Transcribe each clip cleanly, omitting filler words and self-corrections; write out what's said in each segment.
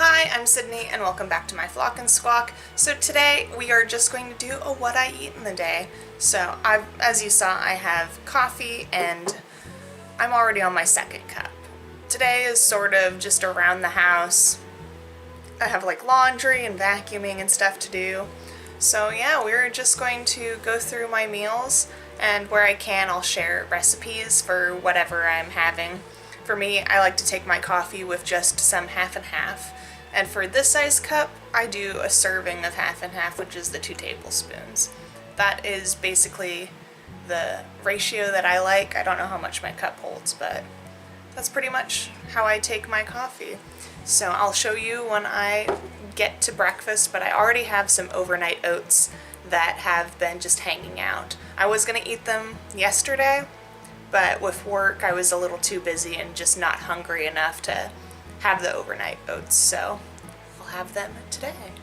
Hi, I'm Sydney and welcome back to my Flock and Squawk. So today we are just going to do a what I eat in the day. So as you saw, I have coffee and I'm already on my second cup. Today is sort of just around the house. I have like laundry and vacuuming and stuff to do. So yeah, we're just going to go through my meals, and where I can I'll share recipes for whatever I'm having. For me, I like to take my coffee with just some half and half. And for this size cup, I do a serving of half and half, which is the 2 tablespoons. That is basically the ratio that I like. I don't know how much my cup holds, but that's pretty much how I take my coffee. So I'll show you when I get to breakfast, but I already have some overnight oats that have been just hanging out. I was gonna eat them yesterday, but with work I was a little too busy and just not hungry enough to have the overnight oats, so I'll have them today.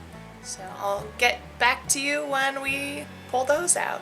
So I'll get back to you when we pull those out.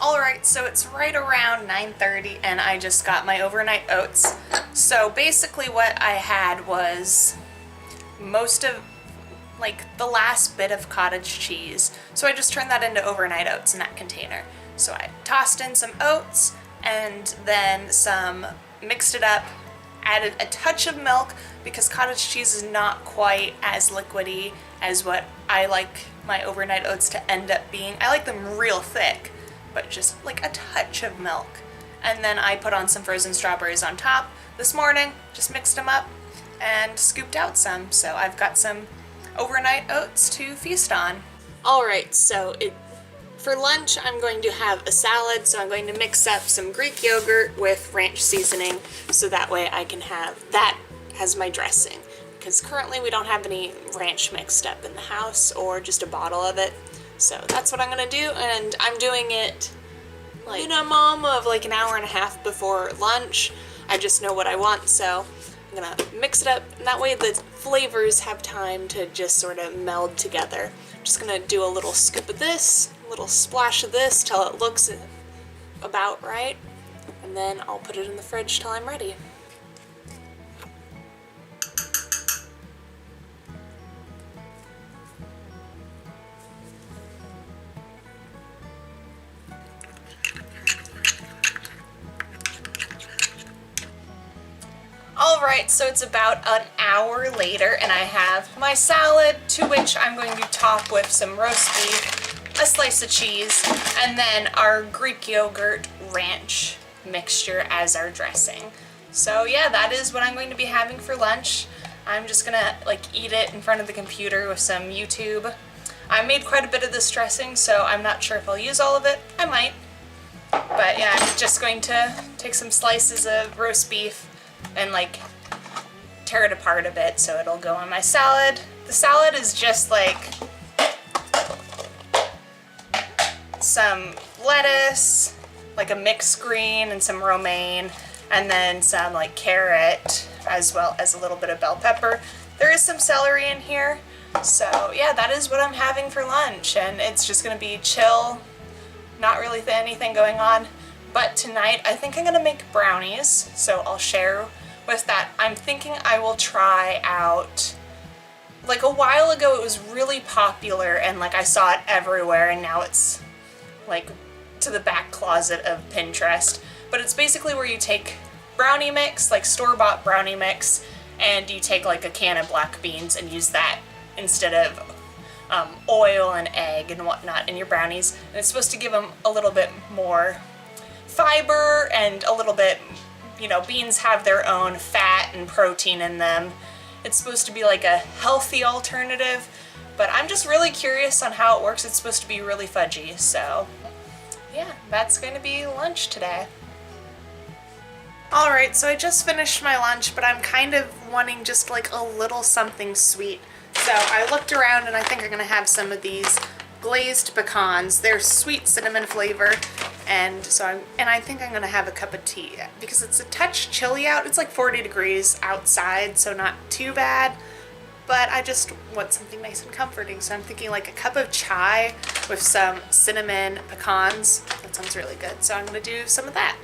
Alright, so it's right around 9:30 and I just got my overnight oats. So basically what I had was most of, like, the last bit of cottage cheese. So I just turned that into overnight oats in that container. So I tossed in some oats and then mixed it up, added a touch of milk because cottage cheese is not quite as liquidy as what I like my overnight oats to end up being. I like them real thick, but just like a touch of milk. And then I put on some frozen strawberries on top this morning, just mixed them up and scooped out some. So I've got some overnight oats to feast on. Alright, so for lunch I'm going to have a salad, so I'm going to mix up some Greek yogurt with ranch seasoning so that way I can have that as my dressing. Because currently we don't have any ranch mixed up in the house or just a bottle of it. So that's what I'm gonna do, and I'm doing it like minimum of like an hour and a half before lunch. I just know what I want, so I'm gonna mix it up, and that way the flavors have time to just sort of meld together. I'm just gonna do a little scoop of this, a little splash of this till it looks about right, and then I'll put it in the fridge till I'm ready. Alright, so it's about an hour later and I have my salad, to which I'm going to top with some roast beef, a slice of cheese, and then our Greek yogurt ranch mixture as our dressing. So yeah, that is what I'm going to be having for lunch. I'm just gonna eat it in front of the computer with some YouTube. I made quite a bit of this dressing, so I'm not sure if I'll use all of it. I might. But yeah, I'm just going to take some slices of roast beef and tear it apart a bit so it'll go on my salad. The salad is just some lettuce, a mixed green and some romaine, and then some carrot as well as a little bit of bell pepper. There is some celery in here. So yeah, that is what I'm having for lunch, and it's just gonna be chill, not really anything going on. But tonight I think I'm gonna make brownies, so I'll share with that. I'm thinking I will try out, a while ago it was really popular and I saw it everywhere, and now it's to the back closet of Pinterest, but it's basically where you take brownie mix, like store-bought brownie mix, and you take like a can of black beans and use that instead of oil and egg and whatnot in your brownies. And it's supposed to give them a little bit more fiber and a little bit, you know, beans have their own fat and protein in them. It's supposed to be like a healthy alternative, but I'm just really curious on how it works. It's supposed to be really fudgy, so yeah, that's going to be lunch today. Alright, so I just finished my lunch, but I'm kind of wanting just like a little something sweet. So I looked around and I think I'm going to have some of these glazed pecans. They're sweet cinnamon flavor, and I think I'm going to have a cup of tea because it's a touch chilly out. It's like 40 degrees outside, so not too bad, but I just want something nice and comforting. So I'm thinking like a cup of chai with some cinnamon pecans. That sounds really good. So I'm going to do some of that.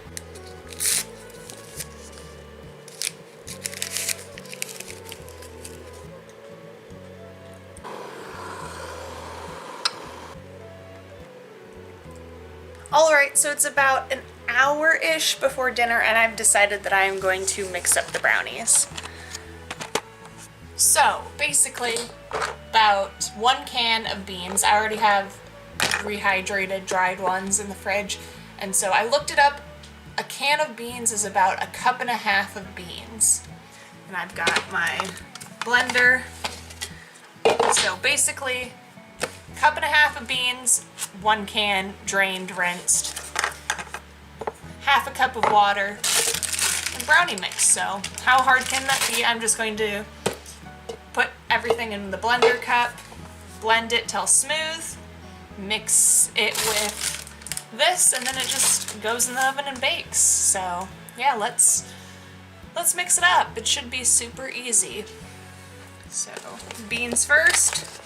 Alright, so it's about an hour-ish before dinner, and I've decided that I am going to mix up the brownies. So, basically, about 1 can of beans. I already have rehydrated, dried ones in the fridge, and so I looked it up. A can of beans is about 1.5 cups of beans. And I've got my blender. So basically, 1.5 cups of beans, 1 can drained, rinsed, 1/2 cup of water, and brownie mix. So how hard can that be? I'm just going to put everything in the blender cup, blend it till smooth, mix it with this, and then it just goes in the oven and bakes. So yeah, let's mix it up. It should be super easy. So beans first.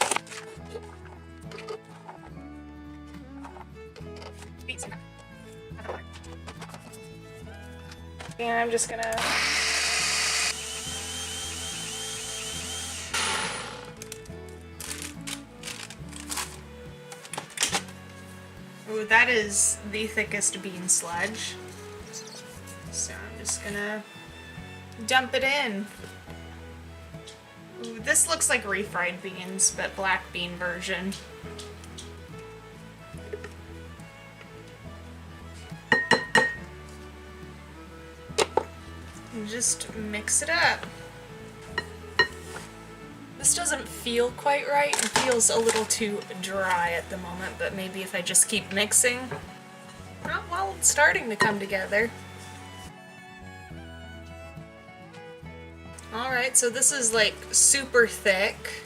And I'm just gonna ooh, that is the thickest bean sludge. So I'm just gonna dump it in. Ooh, this looks like refried beans, but black bean version. Just mix it up. This doesn't feel quite right. It feels a little too dry at the moment, but maybe if I just keep mixing. Oh, well, it's starting to come together. Alright, so this is like super thick,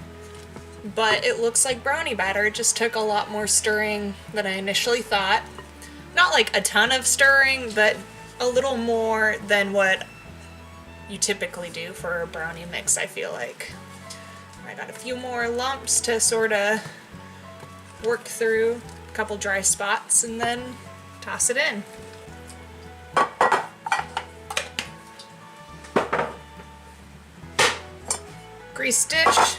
but it looks like brownie batter. It just took a lot more stirring than I initially thought. Not like a ton of stirring, but a little more than what you typically do for a brownie mix, I feel like. I got a few more lumps to sort of work through, a couple dry spots, and then toss it in. Grease dish,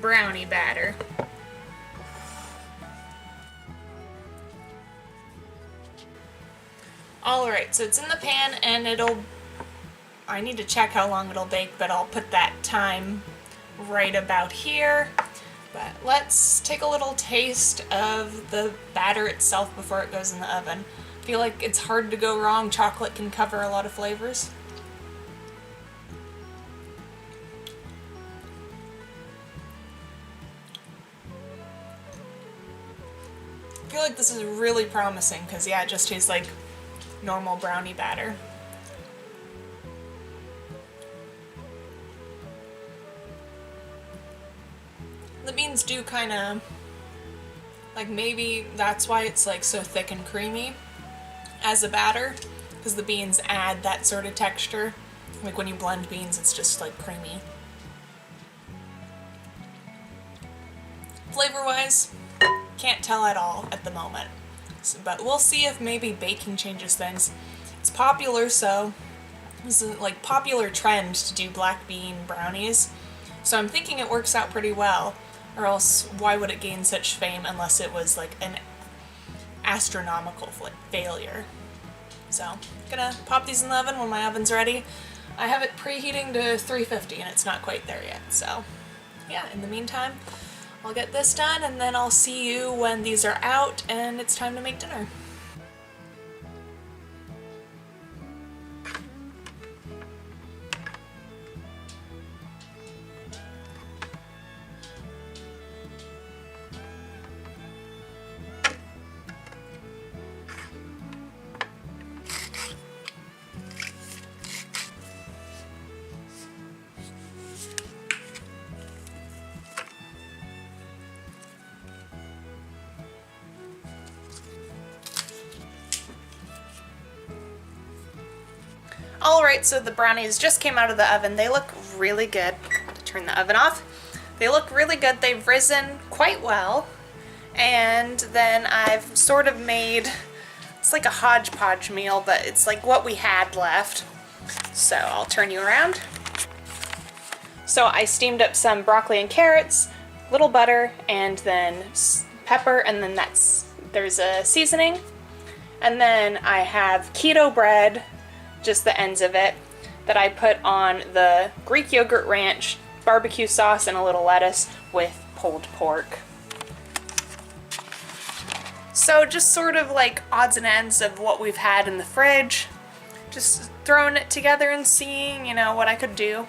brownie batter. Alright, so it's in the pan and I need to check how long it'll bake, but I'll put that time right about here. But let's take a little taste of the batter itself before it goes in the oven. I feel like it's hard to go wrong. Chocolate can cover a lot of flavors. I feel like this is really promising because, yeah, it just tastes like normal brownie batter. The beans do kind of, like, maybe that's why it's like so thick and creamy as a batter, because the beans add that sort of texture. Like when you blend beans, it's just like creamy. Flavor-wise, can't tell at all at the moment. So, but we'll see if maybe baking changes things. It's popular, so this is like popular trend to do black bean brownies. So I'm thinking it works out pretty well. Or else, why would it gain such fame unless it was like astronomical failure. So, gonna pop these in the oven when my oven's ready. I have it preheating to 350 and it's not quite there yet, so yeah, in the meantime, I'll get this done and then I'll see you when these are out and it's time to make dinner. Alright, so the brownies just came out of the oven. They look really good. Turn the oven off. They look really good. They've risen quite well. And then I've sort of made, it's like a hodgepodge meal, but it's like what we had left. So I'll turn you around. So I steamed up some broccoli and carrots, little butter, and then pepper, and then there's a seasoning. And then I have keto bread, just the ends of it, that I put on the Greek yogurt ranch, barbecue sauce, and a little lettuce with pulled pork. So just sort of like odds and ends of what we've had in the fridge. Just throwing it together and seeing, you know, what I could do.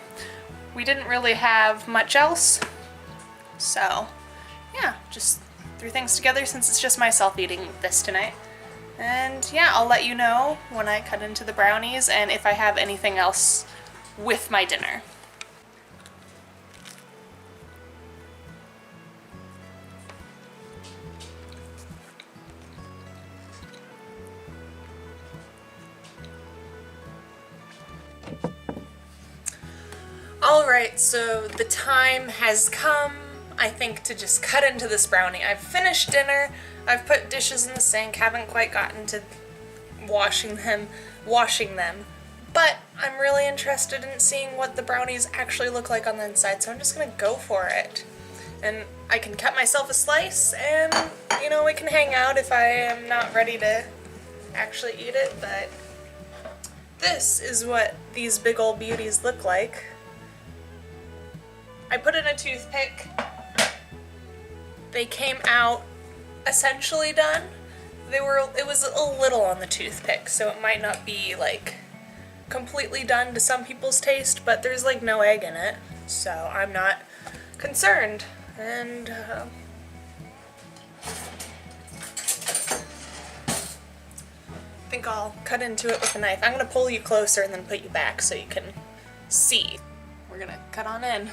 We didn't really have much else. So yeah, just threw things together since it's just myself eating this tonight. And yeah, I'll let you know when I cut into the brownies and if I have anything else with my dinner. Alright, so the time has come, I think, to just cut into this brownie. I've finished dinner. I've put dishes in the sink, haven't quite gotten to washing them, but I'm really interested in seeing what the brownies actually look like on the inside, so I'm just gonna go for it. And I can cut myself a slice and, you know, we can hang out if I am not ready to actually eat it, but this is what these big old beauties look like. I put in a toothpick. They came out essentially done. It was a little on the toothpick, so it might not be like completely done to some people's taste, but there's like no egg in it, so I'm not concerned. And I think I'll cut into it with a knife. I'm gonna pull you closer and then put you back so you can see. We're gonna cut on in.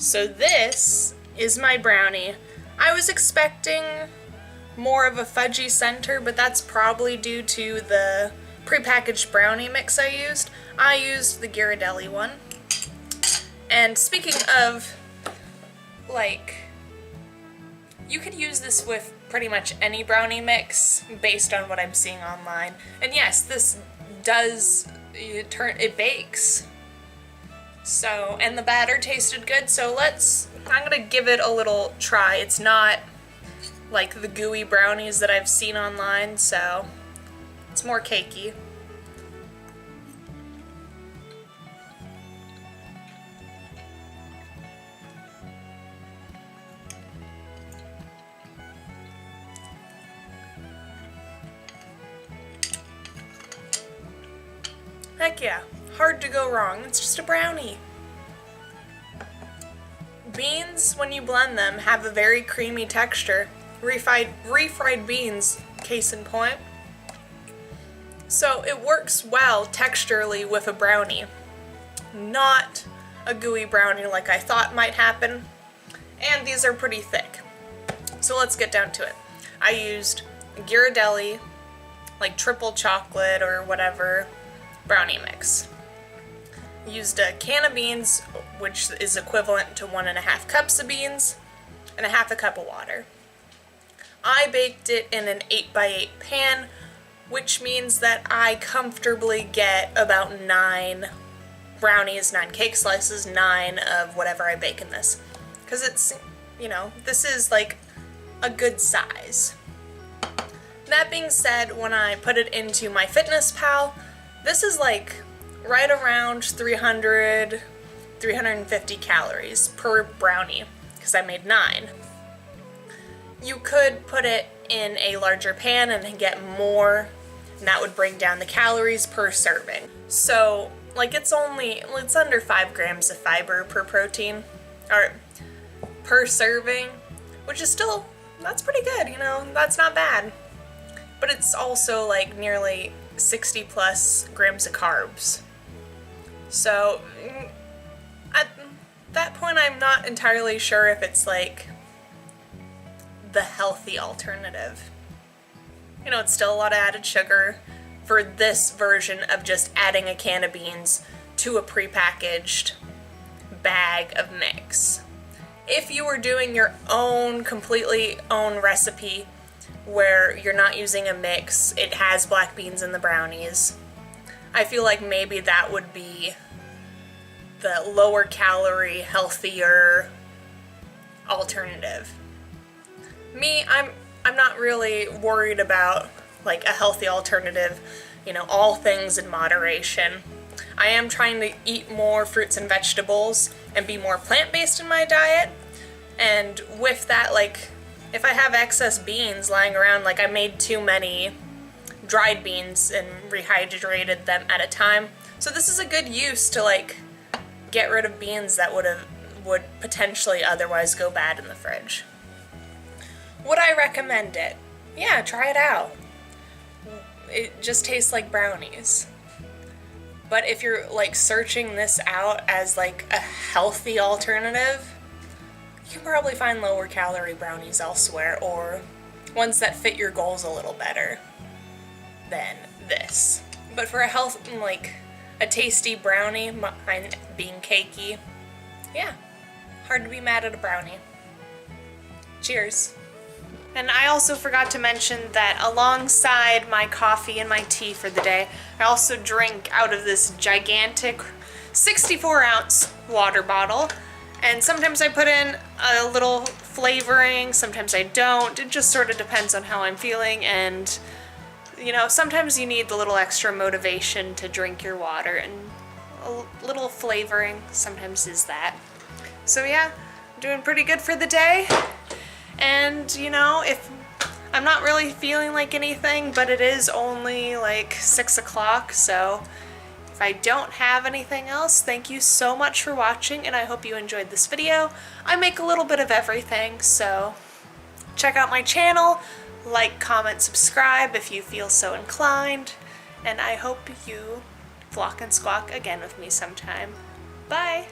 So this is my brownie. I was expecting more of a fudgy center, but that's probably due to the prepackaged brownie mix I used. I used the Ghirardelli one. And speaking of, like, you could use this with pretty much any brownie mix based on what I'm seeing online. And yes, this does, it bakes. So, and the batter tasted good, so I'm gonna give it a little try. It's not like the gooey brownies that I've seen online, so it's more cakey. Heck yeah, hard to go wrong. It's just a brownie. Beans, when you blend them, have a very creamy texture. Refried beans, case in point. So it works well texturally with a brownie. Not a gooey brownie like I thought might happen. And these are pretty thick. So let's get down to it. I used Ghirardelli, like triple chocolate or whatever, brownie mix. Used a can of beans, which is equivalent to 1.5 cups of beans. and a half a cup of water. I baked it in an 8x8 pan, which means that I comfortably get about 9 brownies, 9 cake slices, 9 of whatever I bake in this. Because it's, you know, this is like a good size. That being said, when I put it into my Fitness Pal, this is like right around 300, 350 calories per brownie, because I made 9. You could put it in a larger pan and get more, and that would bring down the calories per serving. So, like, it's under 5 grams of fiber per protein, or per serving, which is still, that's pretty good, you know, that's not bad. But it's also like nearly 60 plus grams of carbs. So at that point I'm not entirely sure if it's like the healthy alternative. You know, it's still a lot of added sugar for this version of just adding a can of beans to a prepackaged bag of mix. If you were doing your own, completely own recipe where you're not using a mix, it has black beans in the brownies, I feel like maybe that would be the lower calorie, healthier alternative. Me, I'm not really worried about like a healthy alternative, you know, all things in moderation. I am trying to eat more fruits and vegetables and be more plant-based in my diet, and with that, like, if I have excess beans lying around, like I made too many dried beans and rehydrated them at a time. So this is a good use to like get rid of beans that would potentially otherwise go bad in the fridge. Would I recommend it? Yeah, try it out. It just tastes like brownies. But if you're like searching this out as like a healthy alternative, you can probably find lower calorie brownies elsewhere, or ones that fit your goals a little better than this. But for a tasty brownie, mine being cakey, yeah, hard to be mad at a brownie. Cheers. And I also forgot to mention that alongside my coffee and my tea for the day, I also drink out of this gigantic 64-ounce water bottle. And sometimes I put in a little flavoring, sometimes I don't. It just sort of depends on how I'm feeling, and you know, sometimes you need the little extra motivation to drink your water, and a little flavoring sometimes is that. So yeah, I'm doing pretty good for the day. And you know, if I'm not really feeling like anything, but it is only like 6 o'clock, so if I don't have anything else, thank you so much for watching, and I hope you enjoyed this video. I make a little bit of everything, so check out my channel, like, comment, subscribe if you feel so inclined, and I hope you flock and squawk again with me sometime. Bye!